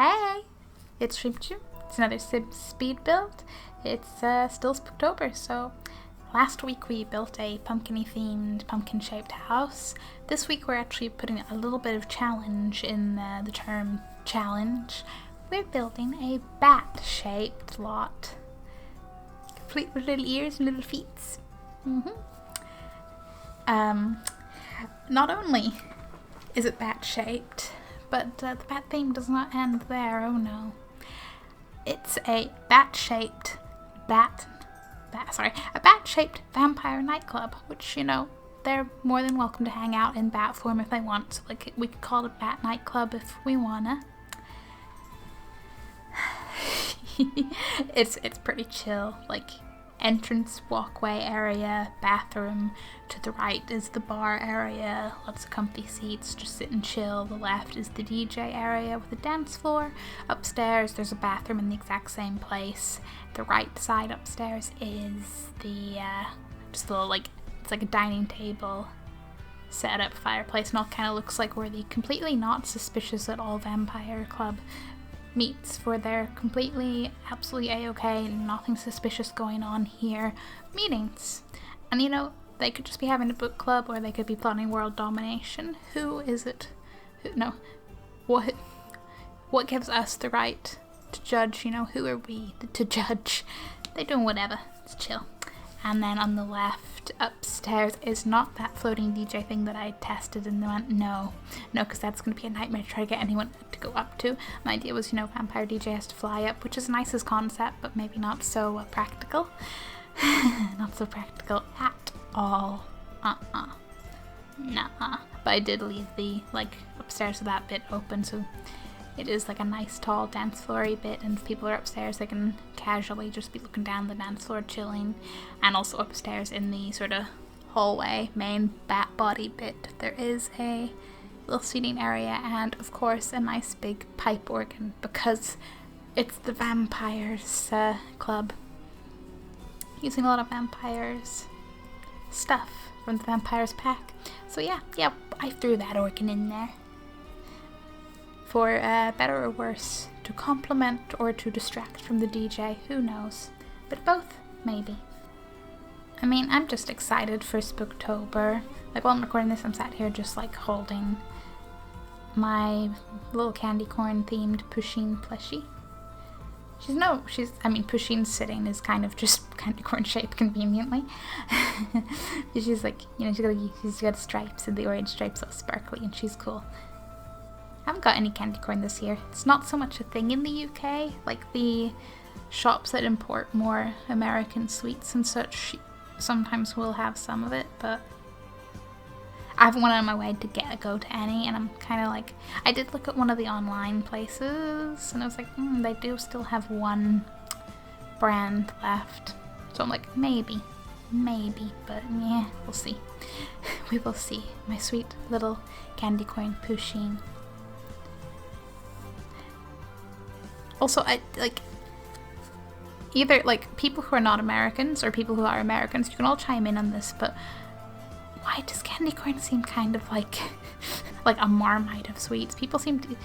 Hey, it's Shrimpchu. It's another speed build. It's still Spooktober, so last week we built a pumpkin-y themed, pumpkin-shaped house. This week we're actually putting a little bit of challenge in the term challenge. We're building a bat-shaped lot, complete with little ears and little feet. Not only is it bat-shaped, but the bat theme does not end there, oh no. It's a bat-shaped vampire nightclub, which, you know, they're more than welcome to hang out in bat form if they want. So, like, we could call it a bat nightclub if we wanna. It's pretty chill. Like, entrance walkway area, bathroom. To the right is the bar area, lots of comfy seats, just sit and chill. The left is the DJ area with a dance floor. Upstairs there's a bathroom in the exact same place. The right side upstairs is the just a little, like, it's like a dining table set up fireplace, and all kind of looks like where the completely not suspicious at all vampire club meets for their completely, absolutely a-okay, nothing suspicious going on here meetings. And you know, they could just be having a book club, or they could be plotting world domination. Who is it? What gives us the right to judge? You know, who are we to judge? They're doing whatever. It's chill. And then on the left, upstairs, is not that floating DJ thing that I tested and went, no, because that's going to be a nightmare to try to get anyone to go up to. My idea was, you know, vampire DJ has to fly up, which is nice as concept, but maybe not so practical. Not so practical at all. Nah. But I did leave the, like, upstairs of that bit open, so it is like a nice tall dance floor-y bit, and if people are upstairs they can casually just be looking down the dance floor chilling. And also upstairs in the sort of hallway main bat body bit there is a little seating area, and of course a nice big pipe organ because it's the vampires club, using a lot of vampires stuff from the vampires pack. So yeah, I threw that organ in there for better or worse, to complement or to distract from the DJ, who knows, but both, maybe. I mean, I'm just excited for Spooktober. Like, while I'm recording this, I'm sat here just like holding my little candy corn themed Pusheen plushie. Pusheen's sitting is kind of just candy corn shaped conveniently. She's like, you know, she's got stripes, and the orange stripes are sparkly, and she's cool. I haven't got any candy corn this year. It's not so much a thing in the UK. Like, the shops that import more American sweets and such sometimes will have some of it, but I haven't went on my way to go to any, and I'm kind of like, I did look at one of the online places, and I was like, they do still have one brand left. So I'm like, maybe, but yeah, we'll see. We will see. My sweet little candy corn Pusheen. Also, I like, either like people who are not Americans or people who are Americans, you can all chime in on this, but why does candy corn seem kind of like a Marmite of sweets? People seem to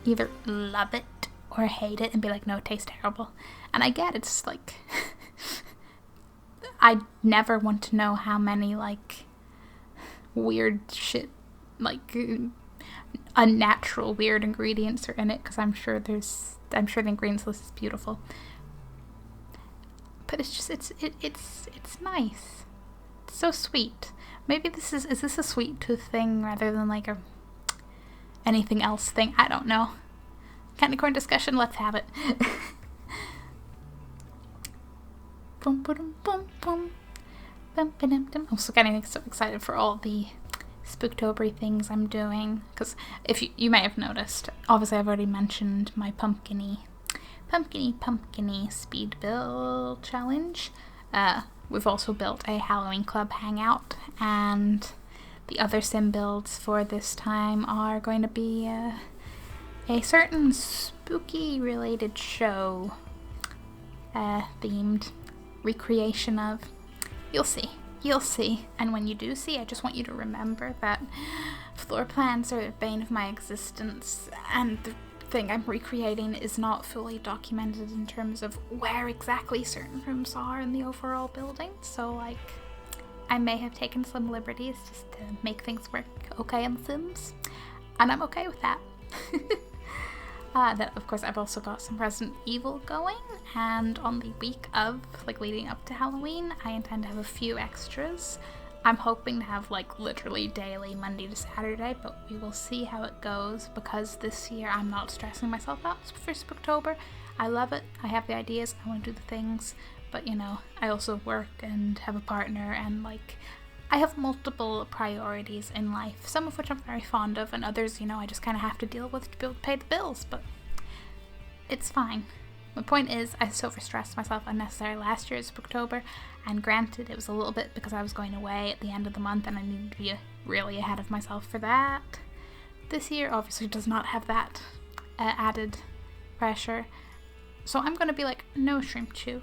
either love it or hate it and be like, no, it tastes terrible. And I get it's like, I never want to know how many like weird shit, like unnatural weird ingredients are in it, because I'm sure the ingredients list is beautiful. But it's just, it's nice. It's so sweet. Maybe is this a sweet tooth thing rather than like a anything else thing? I don't know. Candy corn discussion, let's have it. I'm also getting so excited for all the Spooktober things I'm doing, because if you may have noticed, obviously I've already mentioned my pumpkin-y speed build challenge. We've also built a Halloween club hangout, and the other sim builds for this time are going to be a certain spooky related show themed recreation of. You'll see. And when you do see, I just want you to remember that floor plans are the bane of my existence, and thing I'm recreating is not fully documented in terms of where exactly certain rooms are in the overall building, so like I may have taken some liberties just to make things work okay in The Sims, and I'm okay with that. Then of course I've also got some Resident Evil going, and on the week of, like leading up to Halloween, I intend to have a few extras. I'm hoping to have like literally daily Monday to Saturday, but we will see how it goes, because this year I'm not stressing myself out for Spooktober. I love it, I have the ideas, I want to do the things, but you know, I also work and have a partner, and like I have multiple priorities in life, some of which I'm very fond of, and others, you know, I just kind of have to deal with to be able to pay the bills, but it's fine. My point is, I so overstressed myself unnecessarily last year at Spooktober, and granted, it was a little bit because I was going away at the end of the month and I needed to be really ahead of myself for that. This year obviously does not have that added pressure, so I'm going to be like, no, Shrimpchu,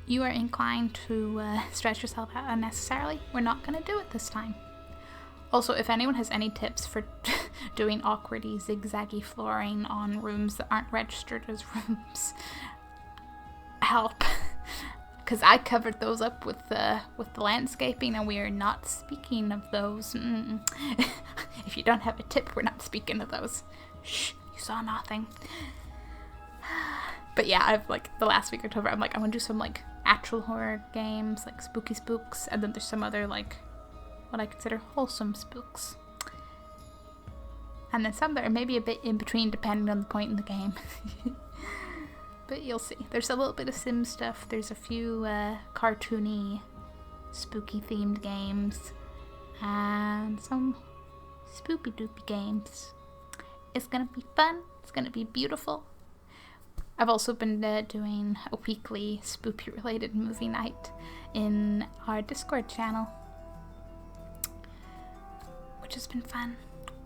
you are inclined to stretch yourself out unnecessarily. We're not going to do it this time. Also, if anyone has any tips for doing awkwardy, zigzaggy flooring on rooms that aren't registered as rooms, help. Because I covered those up with the landscaping, and we are not speaking of those. If you don't have a tip, we're not speaking of those. Shh, you saw nothing. But yeah, I've like the last week or October, I'm like, I want to do some like actual horror games, like spooky spooks, and then there's some other like what I consider wholesome spooks. And then some that are maybe a bit in between depending on the point in the game. But you'll see. There's a little bit of sim stuff. There's a few cartoony, spooky themed games. And some spoopy doopy games. It's gonna be fun. It's gonna be beautiful. I've also been doing a weekly spoopy related movie night in our Discord channel, which has been fun.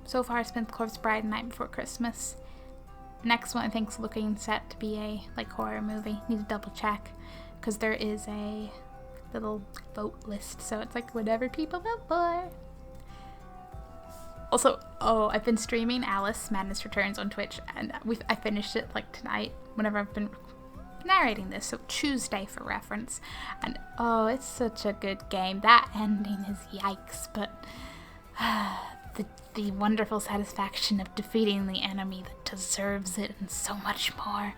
So far it's been The Corpse Bride and Night Before Christmas. Next one I think is looking set to be a like horror movie. Need to double check, because there is a little vote list, so it's like whatever people vote for. Also, I've been streaming Alice Madness Returns on Twitch, and I finished it like tonight whenever I've been narrating this, so Tuesday for reference. And it's such a good game. That ending is yikes, but the wonderful satisfaction of defeating the enemy that deserves it and so much more.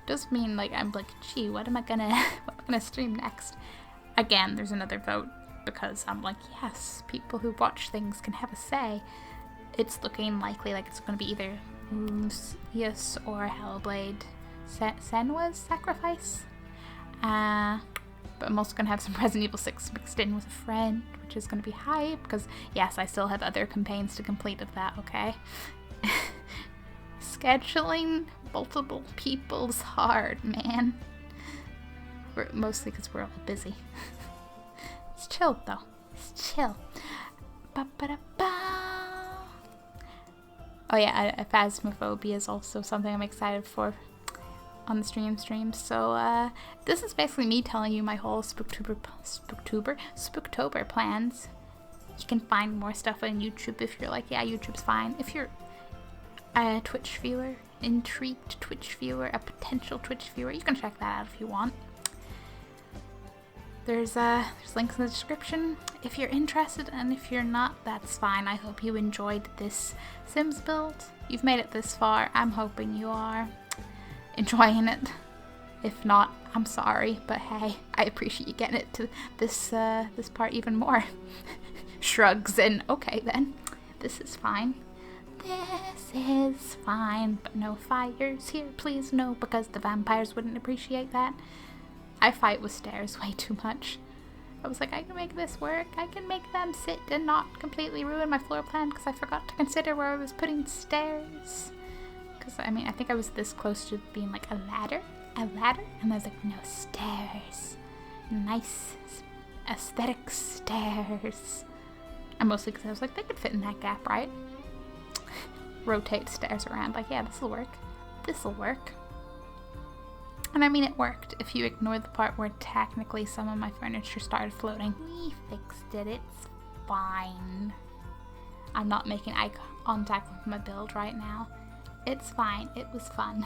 Does mean like I'm like, gee, what am I gonna stream next? Again, there's another vote, because I'm like, yes, people who watch things can have a say. It's looking likely like it's going to be either Yes or Hellblade Senua's Sacrifice. But I'm also going to have some Resident Evil 6 mixed in with a friend, which is going to be hype, because yes, I still have other campaigns to complete of that, okay? Scheduling multiple people's hard, man. Mostly because we're all busy. It's chill though. It's chill. Ba-ba-da-ba. Oh yeah, Phasmophobia is also something I'm excited for on the stream. So this is basically me telling you my whole Spooktober plans. You can find more stuff on YouTube if you're like, yeah, YouTube's fine. If you're a Twitch viewer, intrigued Twitch viewer, a potential Twitch viewer, you can check that out if you want. There's links in the description if you're interested, and if you're not, that's fine. I hope you enjoyed this Sims build. You've made it this far. I'm hoping you are enjoying it. If not, I'm sorry, but hey, I appreciate you getting it to this part even more. Shrugs and okay then, this is fine. This is fine, but no fires here, please, no, because the vampires wouldn't appreciate that. I fight with stairs way too much. I was like, I can make this work. I can make them sit and not completely ruin my floor plan, because I forgot to consider where I was putting stairs. Because, I mean, I think I was this close to being like a ladder, and I was like, no, stairs. Nice aesthetic stairs. And mostly because I was like, they could fit in that gap, right? Rotate stairs around, like, yeah, this'll work. This'll work. And I mean, it worked, if you ignore the part where technically some of my furniture started floating. We fixed it, it's fine. I'm not making eye contact with my build right now. It's fine. It was fun.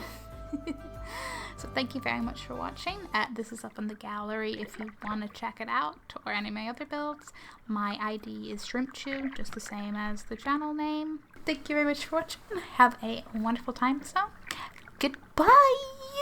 So thank you very much for watching. This is up in the gallery if you want to check it out, or any of my other builds. My ID is Shrimpchu, just the same as the channel name. Thank you very much for watching. Have a wonderful time. So, goodbye!